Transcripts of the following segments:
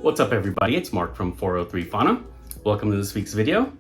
What's up everybody, it's Mark from 403 Fauna. Welcome to this week's video.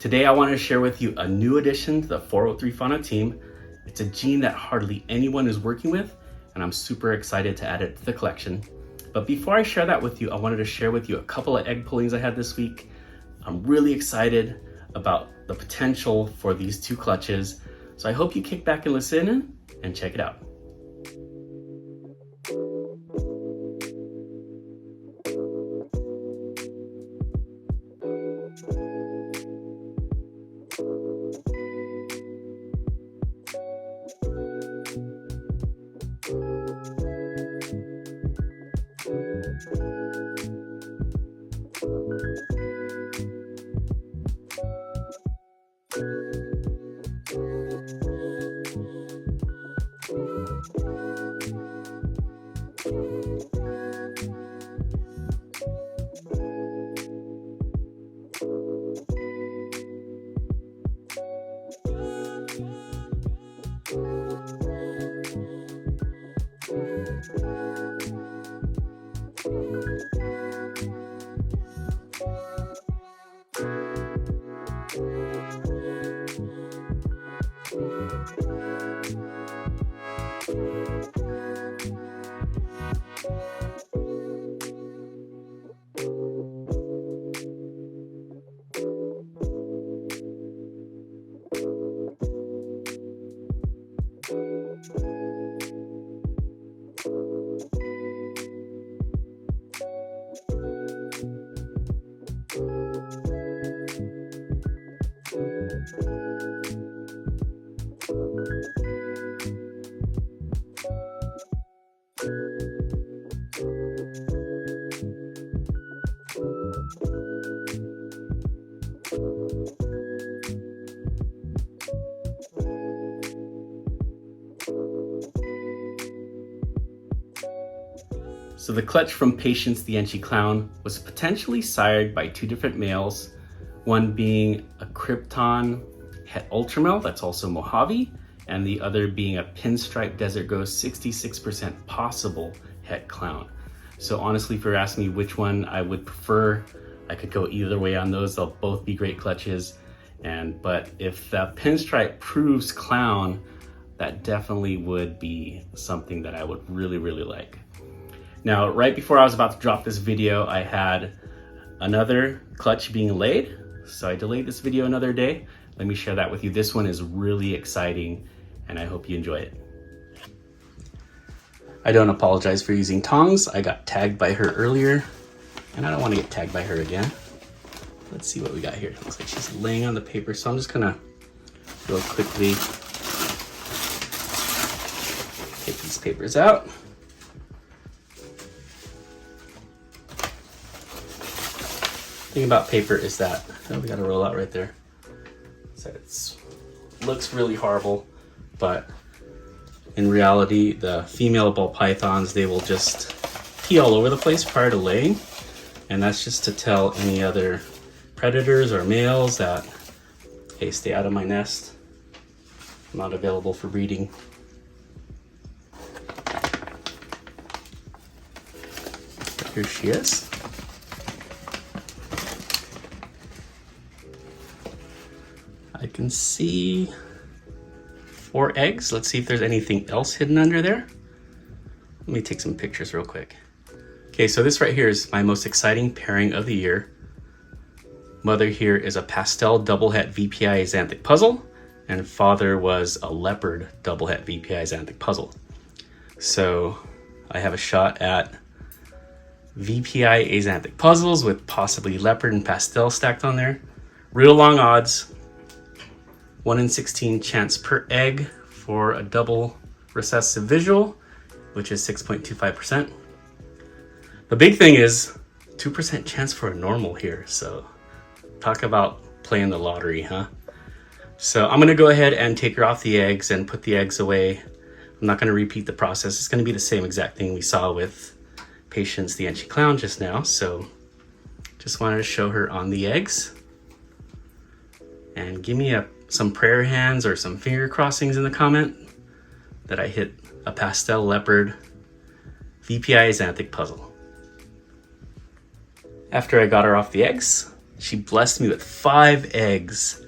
Today I want to share with you a new addition to the 403 Fauna team. It's a gene that hardly anyone is working with, and I'm super excited to add it to the collection. But before I share that with you, I wanted to share with you a couple of egg pullings I had this week. I'm really excited about the potential for these two clutches, so I hope you kick back and listen in and check it out. So the clutch from Patience the Enchi Clown was potentially sired by two different males, one being a Krypton Het Ultramel, that's also Mojave, and the other being a Pinstripe Desert Ghost 66% possible Het Clown. So honestly, if you're asking me which one I would prefer, I could go either way on those. They'll both be great clutches. But if the Pinstripe proves Clown, that definitely would be something that I would really like. Now, right before I was about to drop this video, I had another clutch being laid, so I delayed this video another day. Let me share that with you. This one is really exciting, and I hope you enjoy it. I don't apologize for using tongs. I got tagged by her earlier, and I don't want to get tagged by her again. Let's see what we got here. It looks like she's laying on the paper, so I'm just gonna real quickly take these papers out. The thing about paper is that, oh, we got to roll out right there. So it looks really horrible, but in reality, the female ball pythons, they will just pee all over the place prior to laying. And that's just to tell any other predators or males that, hey, stay out of my nest. I'm not available for breeding. But here she is. I can see 4 eggs. Let's see if there's anything else hidden under there. Let me take some pictures real quick. Okay, so this right here is my most exciting pairing of the year. Mother here is a pastel double het VPI axanthic puzzle, and father was a leopard double het VPI axanthic puzzle. So I have a shot at VPI axanthic puzzles with possibly leopard and pastel stacked on there. Real long odds. 1 in 16 chance per egg for a double recessive visual, which is 6.25%. The big thing is 2% chance for a normal here. So talk about playing the lottery, huh? So I'm gonna go ahead and take her off the eggs and put the eggs away. I'm not gonna repeat the process. It's gonna be the same exact thing we saw with Patience the Enchi Clown just now. So just wanted to show her on the eggs. And give me some prayer hands or some finger crossings in the comment that I hit a pastel leopard VPI axanthic puzzle. after I got her off the eggs, she blessed me with 5 eggs.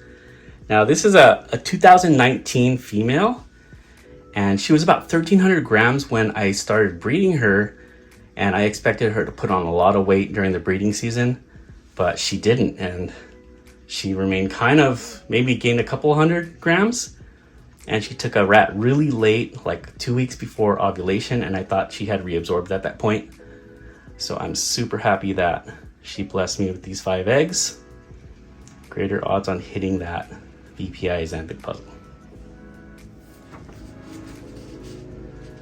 Now this is a 2019 female, and she was about 1,300 grams when I started breeding her, and I expected her to put on a lot of weight during the breeding season, but she didn't, and she remained kind of, maybe gained a couple 100 grams, and she took a rat really late, like 2 weeks before ovulation, and I thought she had reabsorbed at that point. So I'm super happy that she blessed me with these 5 eggs. Greater odds on hitting that VPI Xanthic puzzle.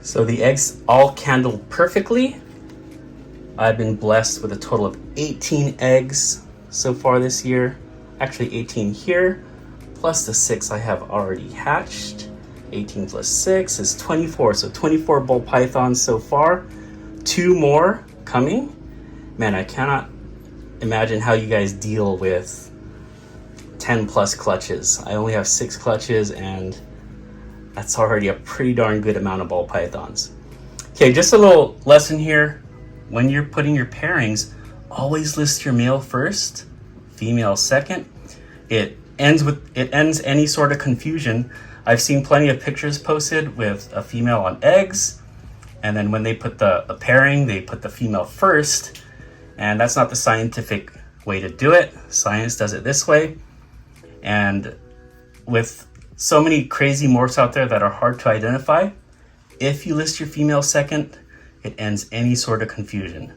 So the eggs all candled perfectly. I've been blessed with a total of 18 eggs so far this year. Actually 18 here, plus the 6 I have already hatched. 18 plus 6 is 24, so 24 bull pythons so far. 2 more coming. Man, I cannot imagine how you guys deal with 10 plus clutches. I only have 6 clutches, and that's already a pretty darn good amount of ball pythons. Okay, just a little lesson here. When you're putting your pairings, always list your male first, female second. It ends any sort of confusion. I've seen plenty of pictures posted with a female on eggs, and then when they put the pairing, they put the female first, and that's not the scientific way to do it. Science does it this way. And with so many crazy morphs out there that are hard to identify, if you list your female second, it ends any sort of confusion.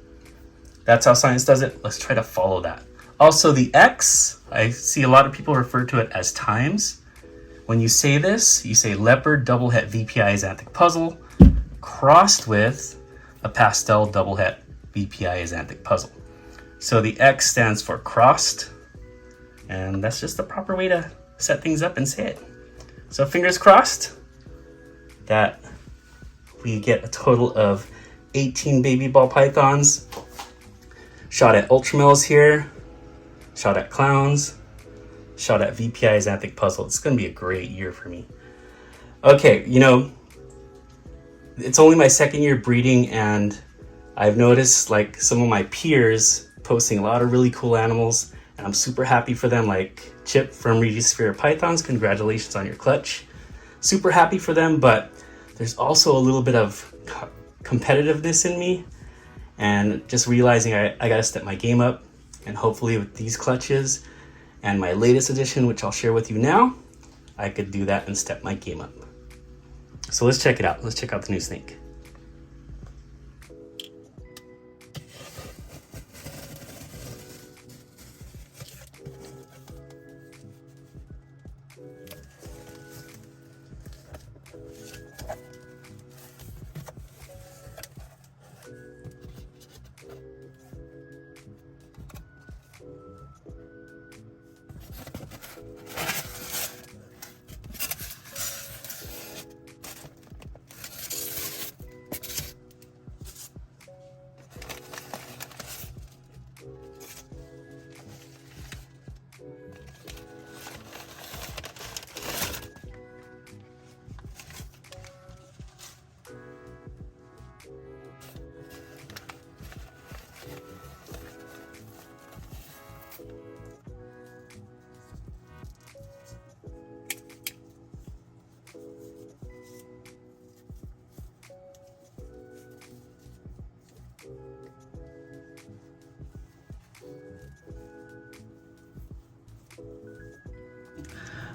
That's how science does it. Let's try to follow that. Also, the X, I see a lot of people refer to it as times. When you say this, you say leopard double het VPI Xanthic puzzle crossed with a pastel double het VPI Xanthic puzzle. So the X stands for crossed, and that's just the proper way to set things up and say it. So fingers crossed that we get a total of 18 baby ball pythons. Shot at ultramels here, shot at clowns, shot at VPI Xanthic puzzle. It's gonna be a great year for me. Okay, you know, it's only my 2nd year breeding, and I've noticed like some of my peers posting a lot of really cool animals, and I'm super happy for them, like Chip from Regisphere Pythons. Congratulations on your clutch. Super happy for them, but there's also a little bit of competitiveness in me, and just realizing I gotta step my game up, and hopefully with these clutches and my latest edition, which I'll share with you now, I could do that and step my game up. So let's check it out. Let's check out the new snake.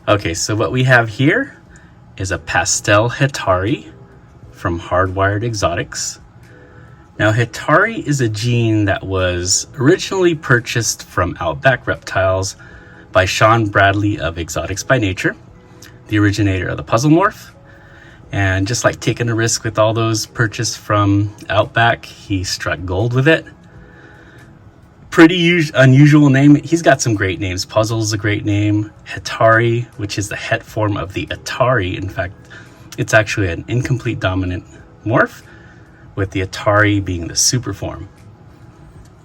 Okay, so what we have here is a pastel Hetari from Hardwired Exotics. Now, Hetari is a gene that was originally purchased from Outback Reptiles by Sean Bradley of Exotics by Nature, the originator of the puzzle morph. And just like taking a risk with all those purchased from Outback, he struck gold with it. Pretty unusual name. He's got some great names. Puzzle's a great name. Hetari, which is the het form of the Atari. In fact, it's actually an incomplete dominant morph, with the Hetari being the super form.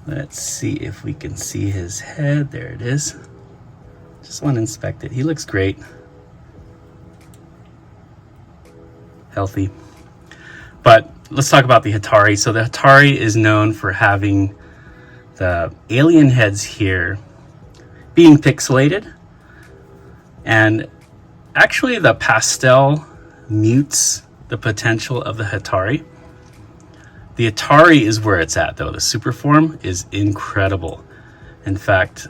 Let's see if we can see his head. There it is. Just want to inspect it. He looks great. Healthy. But let's talk about the Hetari. So the Hetari is known for having the alien heads here being pixelated, and actually the pastel mutes the potential of the Hetari. The Hetari is where it's at though. The super form is incredible. In fact,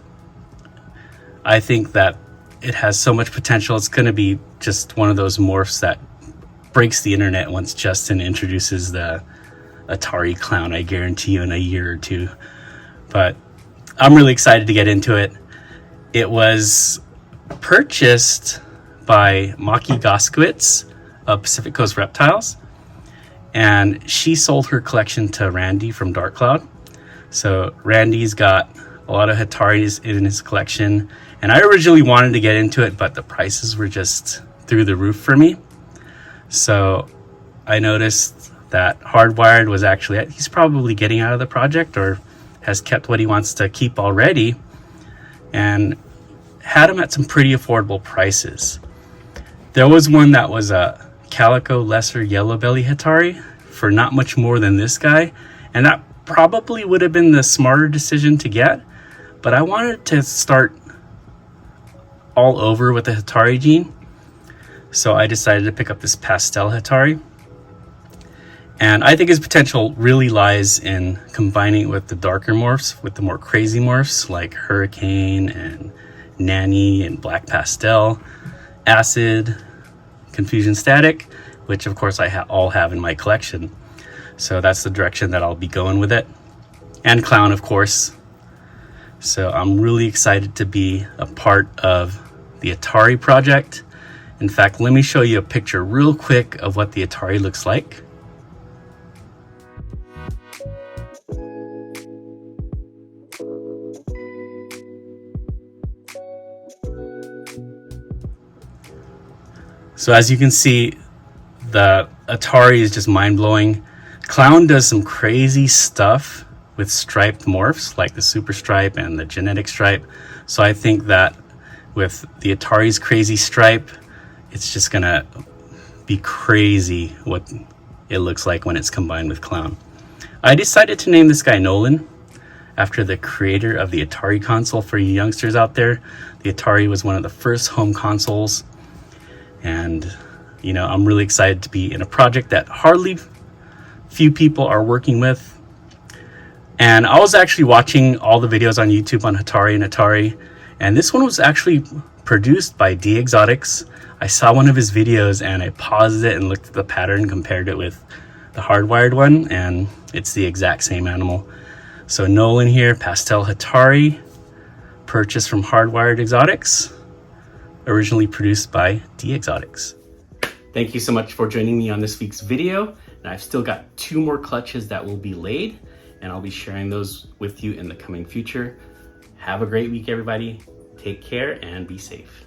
I think that it has so much potential. It's going to be just one of those morphs that breaks the internet once Justin introduces the Hetari clown, I guarantee you, in a year or two. But I'm really excited to get into it. It was purchased by Maki Goskowitz of Pacific Coast Reptiles, and she sold her collection to Randy from Dark Cloud. So Randy's got a lot of Hetaris in his collection, and I originally wanted to get into it, but the prices were just through the roof for me. So I noticed that Hardwired was actually, he's probably getting out of the project or has kept what he wants to keep already, and had them at some pretty affordable prices. There was one that was a Calico Lesser Yellow Belly Hetari for not much more than this guy, and that probably would have been the smarter decision to get, but I wanted to start all over with the Hetari gene, so I decided to pick up this pastel Hetari. And I think his potential really lies in combining it with the darker morphs, with the more crazy morphs like Hurricane and Nanny and Black Pastel, Acid, Confusion Static, which of course I all have in my collection. So that's the direction that I'll be going with it. And Clown, of course. So I'm really excited to be a part of the Hetari project. In fact, let me show you a picture real quick of what the Hetari looks like. So as you can see, the Hetari is just mind-blowing. Clown does some crazy stuff with striped morphs like the super stripe and the genetic stripe. So I think that with the Hetari's crazy stripe, it's just gonna be crazy what it looks like when it's combined with Clown. I decided to name this guy Nolan after the creator of the Hetari console. For you youngsters out there, the Hetari was one of the first home consoles. And, you know, I'm really excited to be in a project that hardly few people are working with. And I was actually watching all the videos on YouTube on Hetari and Hetari, and this one was actually produced by D Exotics. I saw one of his videos and I paused it and looked at the pattern, compared it with the Hardwired one, and it's the exact same animal. So Nolan here, Pastel Hetari, purchased from Hardwired Exotics, originally produced by D Exotics. Thank you so much for joining me on this week's video. And I've still got 2 more clutches that will be laid, and I'll be sharing those with you in the coming future. Have a great week, everybody. Take care and be safe.